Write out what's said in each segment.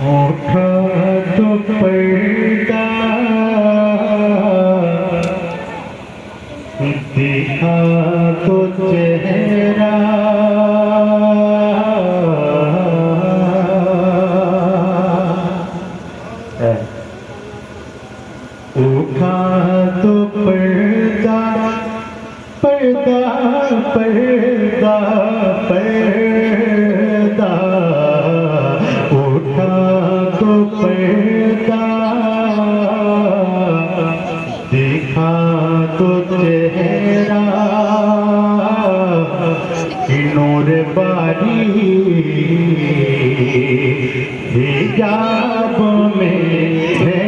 उठा तो पर्दा दिखा तो चेहरा उठा तो पर्दा पर्दा पर्दा पर्दा उठा तो पर्दा दिखा तो चेहरा नूर बारी हिजाब में है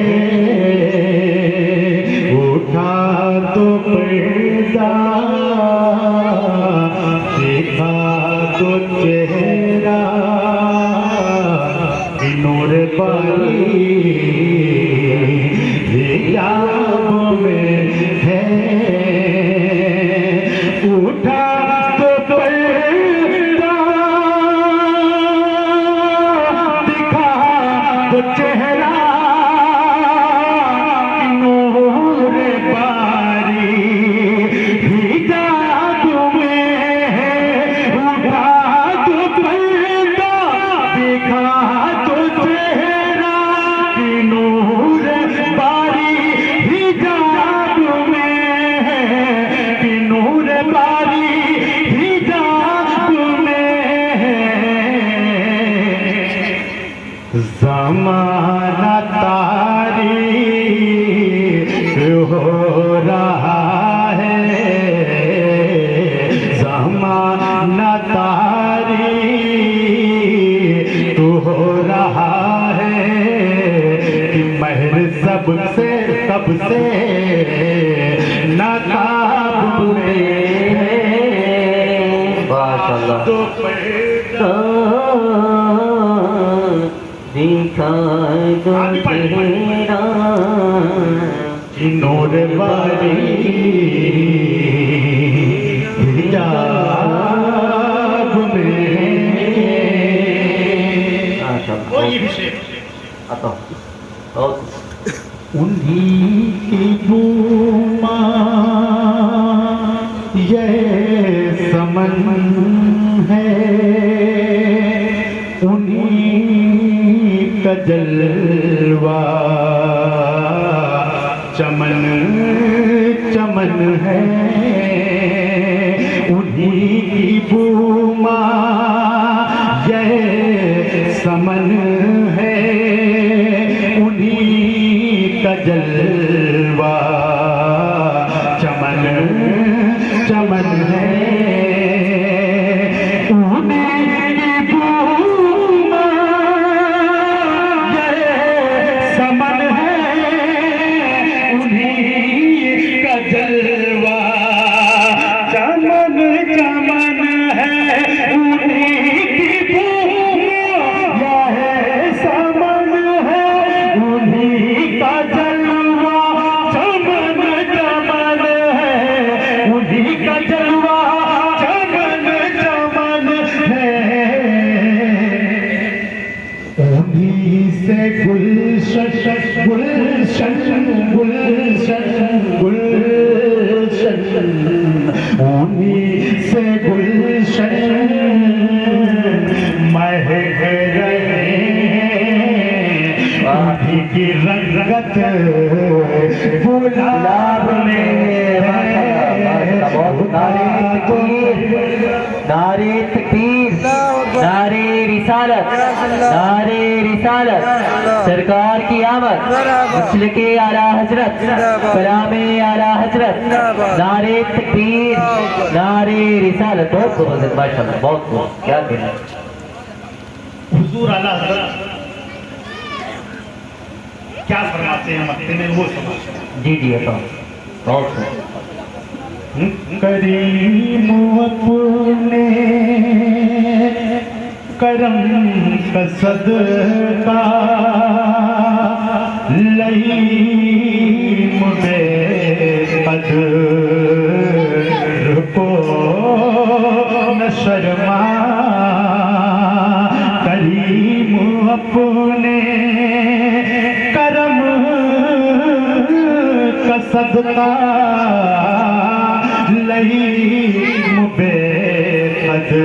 उठा तो पर्दा दिखा तो चेहरा नूर बारी हिजाब में है उठा तो पर्दा दिखा तो चेहरा नूर बारी हिजाब में है उठा तो पर्दा दिखा तो चेहरा नूर बारी हिजाब में है कि नूर बारी हिजाब में है ज़माना तारीख हो रहा है ज़माना तारीख हो रहा है कि महर सबसे तब से नकाब में माशाल्लाह तो पर्दा दिखा दो चेहरा कि नूर बारी हिजाब में आता बहुत उन्हीं की बूमा ये समन है उन्हीं का जलवा चमन चमन है उन्हीं की बूमा ये समन है उन्हीं का जलवा चमन चमन है उन्हीं की बूमा ये समन है उन्हीं का जलवा चमन चमन है उन्हीं की बूमा यह समन है उन्हीं का जलवा चमन चमन है उन्हीं का जलवा चमन चमन है उन्हीं से गुलशन गुलशन गुलशन गुलशन उन्हीं से गुलशन महक रहे उन्हीं की रंगत गुलाब में नारे तकबीर नारे रिसालत नारे रिसालत सरकार की आमद मुसलके आला हजरत कलामे आला हजरत नारे तकबीर नारे रिसालत बहुत बहुत माशाअल्लाह बहुत बहुत क्या कहना हुजूर आला हजरत क्या फरमाते हैं मक्के में वो समझ जी जी अता बहुत करीम अपने करम का सदका लईम बेकदर को न शर्मा करीम अपने करम का सदका लईम बेकदर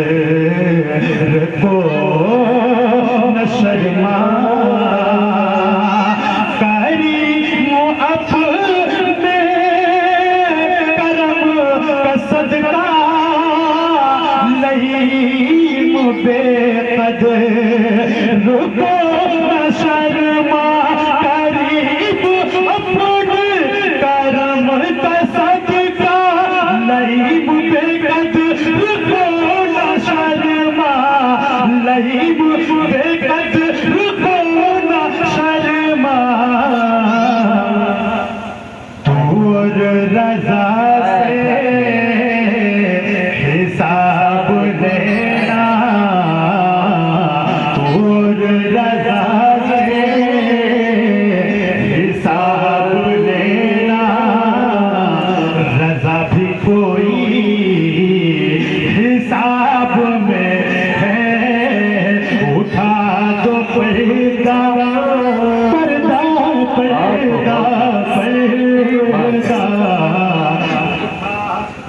को न शर्मा करीम अपने करम का सदका लईम बेकदर को न शर्मा करीब अपने करम का सदका लईम बेकदर को न शर्मा लईम बेकदर को न शर्मा तू और रजा से हिसाब लेना तू और रजा से हिसाब लेना रजा भी कोई हिसाब में है उठा दो पर्दा पर्दा पर्दा पर्दा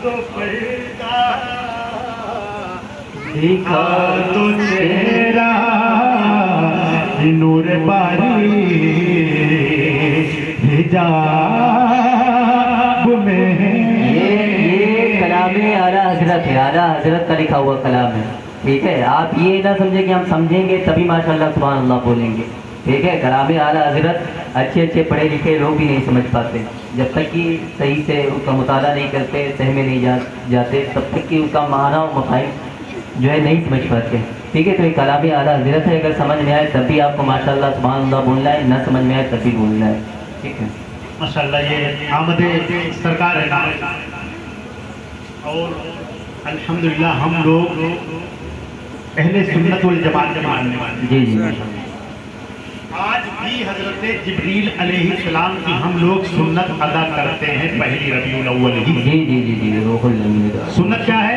तो पर्दा दिखा दो चेहरा नूर बारी हिजाब में ये कलाम आला हजरत है, आला हजरत का लिखा हुआ कलाम है। ठीक है, आप ये ना समझे कि हम समझेंगे तभी माशाल्लाह सुभान अल्लाह बोलेंगे। ठीक है, कलाम आला हजरत अच्छे अच्छे पढ़े लिखे लोग भी नहीं समझ पाते, जब तक कि सही से उसका मुताला नहीं करते, सह में नहीं जाते, तब तक कि उसका माना और मफाहिम जो है नहीं समझ पाते। ठीक है, तो ये कलाम आला हजरत है, अगर समझ में आए तब भी आपको माशाल्लाह सुभान अल्लाह बोलना है, ना समझ में आए तब भी बोलना है। ठीक है, माशाल्लाह ये आमदे सरकार है नाम और अल्हम्दुलिल्लाह हम लोग अहले सुन्नत वल जमात के मानने वाले जी जी माशाल्लाह। आज भी हजरत जिब्रील अलैहिस्सलाम की हम लोग सुन्नत अदा करते हैं पहली रबीउल अव्वल ही। जी जी जी जी रोहुल अमीन। सुन्नत क्या है?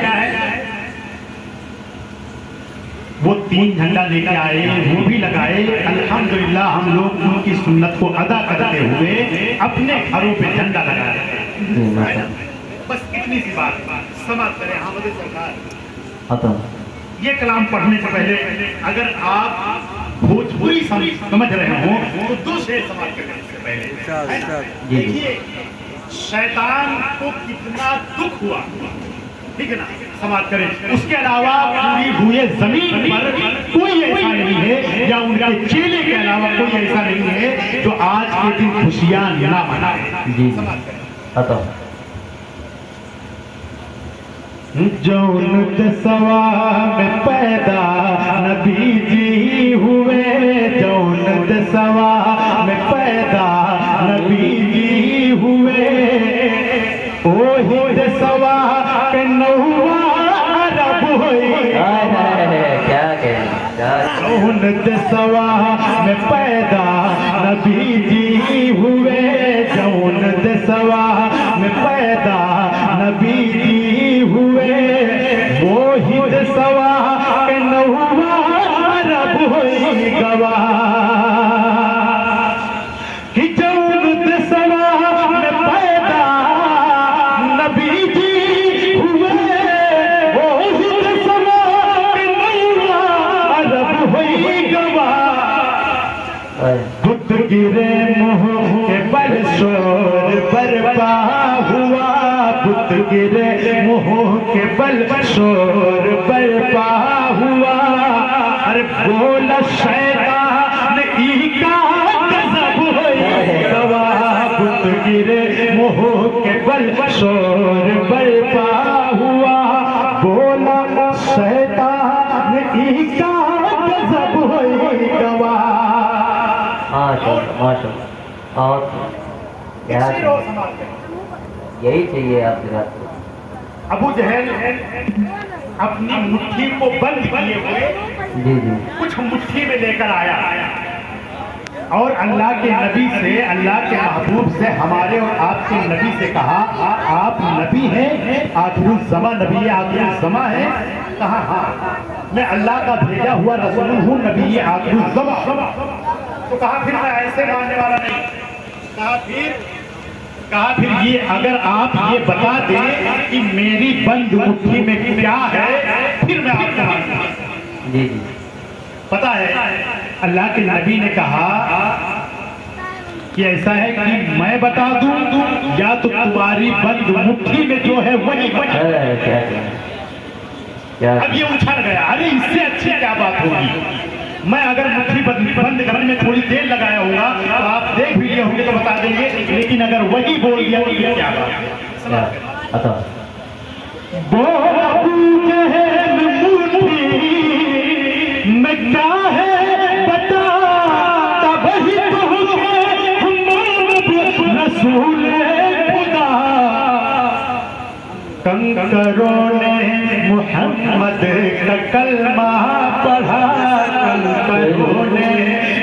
वो 3 झंडा लेके आए, वो भी लगाए। अल्हम्दुलिल्लाह हम लोग उनकी सुन्नत को अदा करते हुए अपने घरों पे झंडा लगाए। बस इतनी सी बात समाप्त करें। हमद सरकार ये कलाम पढ़ने से पहले अगर आप भोजपुरी समझ रहे हो तो 2 शेर समाप्त करने से पहले देखिए शैतान को कितना दुख हुआ, ठीक है ना, समाप्त करें। उसके अलावा पूरी हुए जमीन पर कोई ऐसा नहीं है या उनके चेले के अलावा कोई ऐसा नहीं है जो आज के दिन खुशियां ना मनाए। जी जौन दसवा में पैदा नबी जी हुए, जौन दसवा में पैदा नबी जी हुए, ओही दसवा के नौवा अरब हुई। जौन दसवा में पैदा नबी जी हुए, जौन दसवा में पैदा नबी जी हुए, वो ही दसवा के नौवा अरब हुई गवाह कि जौन दसवा में पैदा नबी जी हुए, वो ही दसवा के नौवा अरब हुई गवाह। बुत गिरे मुँह के बल शोर बरपा हुआ, बुत गिरे मुँह के बल शोर बरपा हुआ। अरे बोला शैतान ई का गज़ब होई गवाह, बुत गिरे मुँह के बल शोर बरपा हुआ। बोला शैतान ई का गज़ब होई गवाह। माशाल्लाह और यही चाहिए आपके साथ। अबू जहल अपनी मुट्ठी को बंद किए हुए जी जी कुछ मुट्ठी में लेकर आया और अल्लाह के नबी से, अल्लाह के महबूब से, हमारे और आपके नबी से कहा आप नबी हैं, आखिरुज़्ज़मा नबी है, आखिरुज़्ज़मा है। कहा हाँ। मैं अल्लाह का भेजा हुआ रसूल हूँ, नबी आखिरी ज़मा। तो कहा फिर मैं ऐसे मानने वाला नहीं। कहा फिर ये अगर आप ये बता दें कि मेरी बंद मुट्ठी में क्या है, फिर मैं आपको मानूंगा। जी जी। पता है अल्लाह के नबी ने कहा कि ऐसा है कि मैं बता दूं या तो तुम्हारी बंद मुट्ठी में जो है वही क्या अब ये उछल गया, अरे इससे अच्छी क्या बात होगी। मैं अगर मुट्ठी बंद करने में थोड़ी देर लगाया होगा तो आप देख भी लिए होंगे तो बता देंगे, लेकिन अगर वही बोल दिया तो ये क्या बात है। मैं क्या है बता वही रसूल खुदा, कंकरों ने मोहम्मद का कलमा पढ़ा, कंकरों ने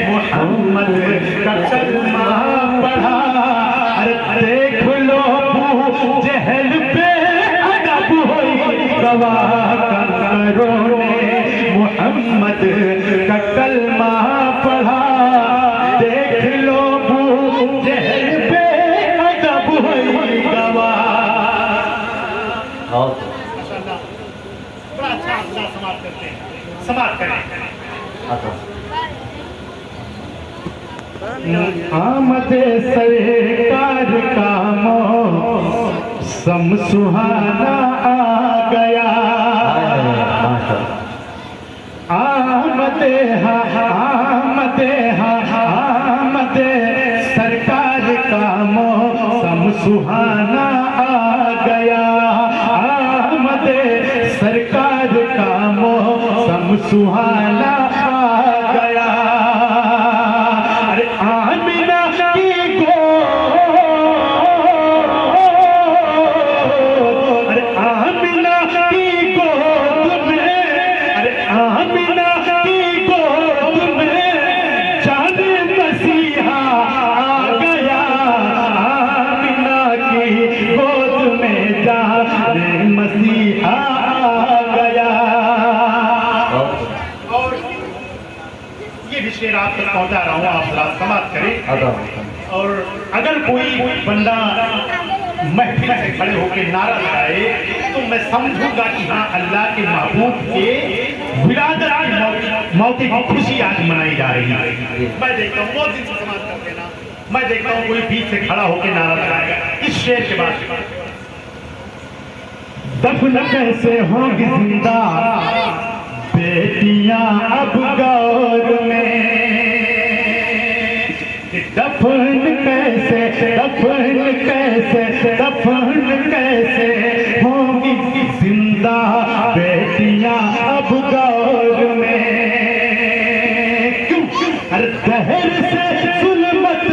मोहम्मद का कलमा पढ़ा। अरे देख लो जहल पे अदब होई गवाह, कंकरों ने मोहम्मद का कलमा पढ़ा। देख लो जहल पे अदब होई गवाह। बड़ा अच्छा अल्लाह समाप्त करते हैं, समाप्त करें। आमद सरकार का मौसम सुहाना आ गया, आमद आमद सरकार का मौसम सुहाना आ गया, आमद सरकार का मौसम सुहाना आ गया। अरे आमिना की गोद, अरे आमिना की गोद में, अरे आमिना की गोद में जाने मसीहा आ गया, आमिना की गोद में जाने मसीहा आ गया। और ये भी शेर आप तक पहुंचा रहा हूँ, आप जरा समाप्त करें। और अगर कोई बंदा महफिल से खड़े होकर नारा लगाए तो मैं समझूंगा कि हाँ अल्लाह के महबूब के विलादत की मौके की खुशी आज मनाई जा रही है। मैं देखता हूँ बहुत दिन से समाप्त कर देना, मैं देखता हूँ कोई बीच से खड़ा होकर नारा लगाएगा इस शेर के बाद, दफन कैसे होगी जिंदा बेटियां अब गौर में, दफन कैसे दफन कैसे दफन कैसे होगी जिंदा बेटियां अब गौर में। क्यों? अरे दहर से जुल्मत,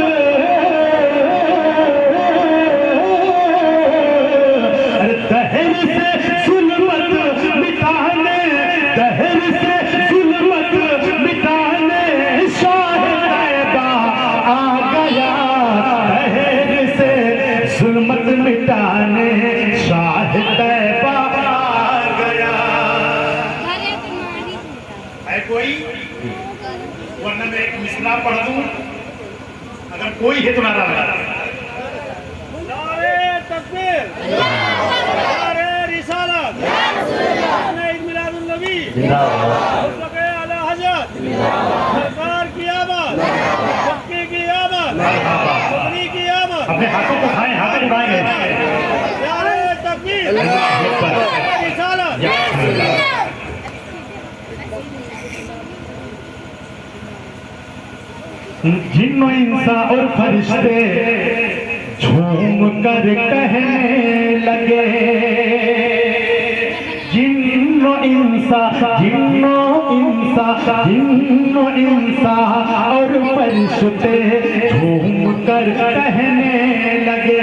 अरे दहर से जुल्मत मिटाने, दहर से जुल्मत मिटाने शाह तैयबा आ गया, दहर से जुल्मत मिटाने शाह तैयबा आ गया। है कोई? वरना मैं एक मिसरा पढ़ दूं, अगर कोई है तो नारा लगा। नारे तकबीर, नारे रिसालत, ईद मिलादुन नबी, मुस्तफ़ा आला हज़रत, सरकार की आमद, शक्की की आमद, अपनी की आमद। अपने हाथों को खाएं, हाथ उठाएंगे। नारे तकबीर, नारे रिसालत। जिन्नो इंसा और फरिश्ते झूम कर कहने लगे, जिन्नो इंसा जिन्नो इंसा जिन्नो इंसा और फरिश्ते झूम कर कहने लगे,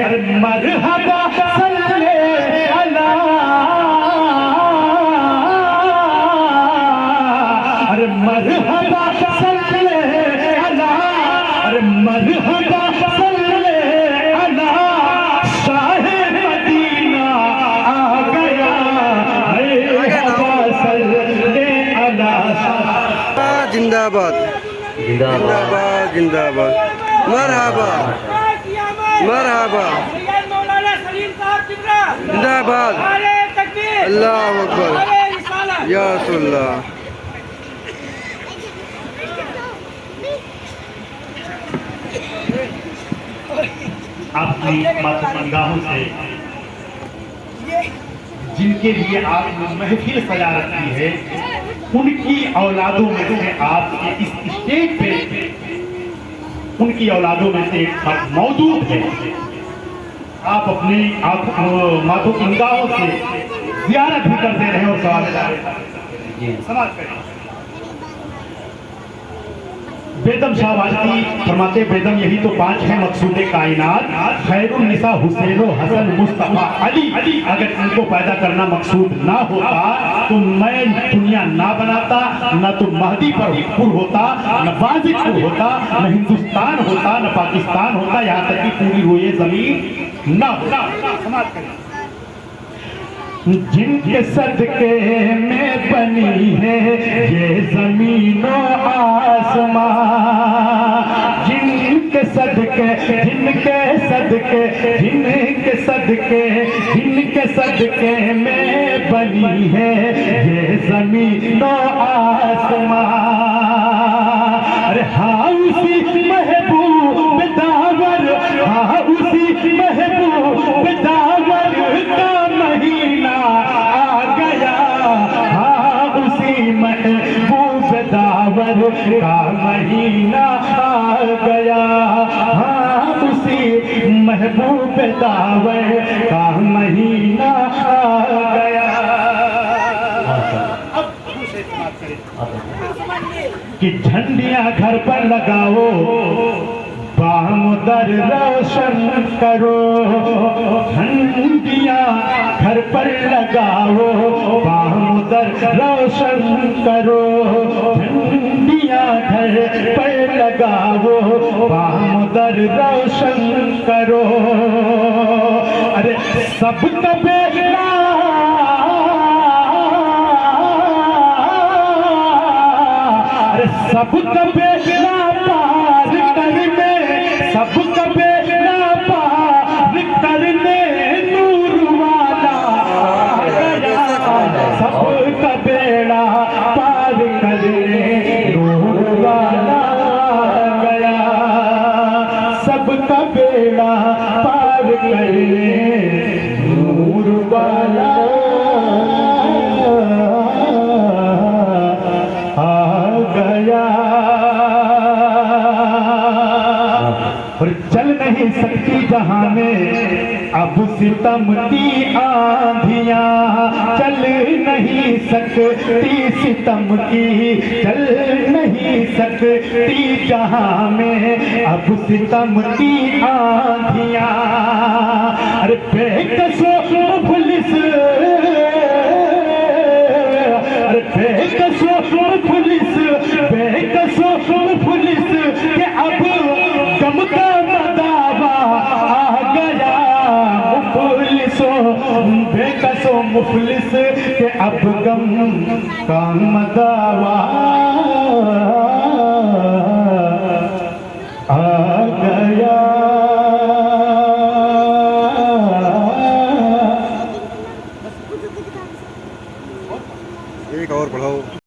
अरे मरहबा सल्ले अला, अरे मरहबा सल्ले अला, अरे मरहबा सल्ले अला शाह मदीना आ गया, जिंदाबाद जिंदाबाद जिंदाबाद मरहबा मरहबा सैयद मौलाना सलीम साहब किबला जिंदाबाद नारे तकबीर अल्लाह अकबर नारे रिसालत या रसूलल्लाह अपनी मतमंगाहों से जिनके लिए आपने महफिल सजा रखी है उनकी औलादों में से आपके इस स्टेज पे उनकी औलादों में से एक फर्द मौजूद है। आप अपनी मातों की निगाहों से ज़ियारत भी करते रहे और सवाल समाज करें। बेदम शाह वाजदी फरमाते बेदम यही तो पांच है मकसूद कायनात खैरुन निसा हुसैन हसन मुस्तफा अली अगर इनको पैदा करना मकसूद ना होता तो मैं दुनिया ना बनाता, न तो महदी पर होता, न बाजिदपुर होता, न हिंदुस्तान होता, न पाकिस्तान होता, यहाँ तक कि पूरी रोए जमीन ना होता। समाज करें। जिनके सदके में बनी है ये ज़मीनो आसमां, जिनके सदके में बनी है ये ज़मीनो आसमां। अरे हाँ उसी महबूब दावर, हाँ उसी महबूब दावर का महीना आ गया, हाँ उसी महबूब दावर का महीना आ गया, हाँ उसी महबूब दावर का महीना आ गया। अब दूसरे की बात करें कि झंडियां घर पर लगाओ, बामुदर रोशन करो, झंडियां घर पर लगाओ, बामुदर रोशन करो, झंडियां घर पर लगाओ, बामुदर रोशन करो। अरे सबका बेड़ा सबका बेड़ा पार करने, सबका बेड़ा पार करने नूर वाला गया, सबका बेड़ा पार करने नूर वाला गया, सबका बेड़ा पार करने नूर वाला और चल नहीं सकती जहां में अब सितम की आंधियां, चल नहीं सकती सितम की, चल नहीं सकती जहां में अब सितम की आंधियां। अरे बेकसो पुलिस, अरे बेकसो पुलिस, बेकसो पुलिस के अब गम का मदावा आ गया, मुफलिसों बेकसों मुफलिस के अब गम का मदावा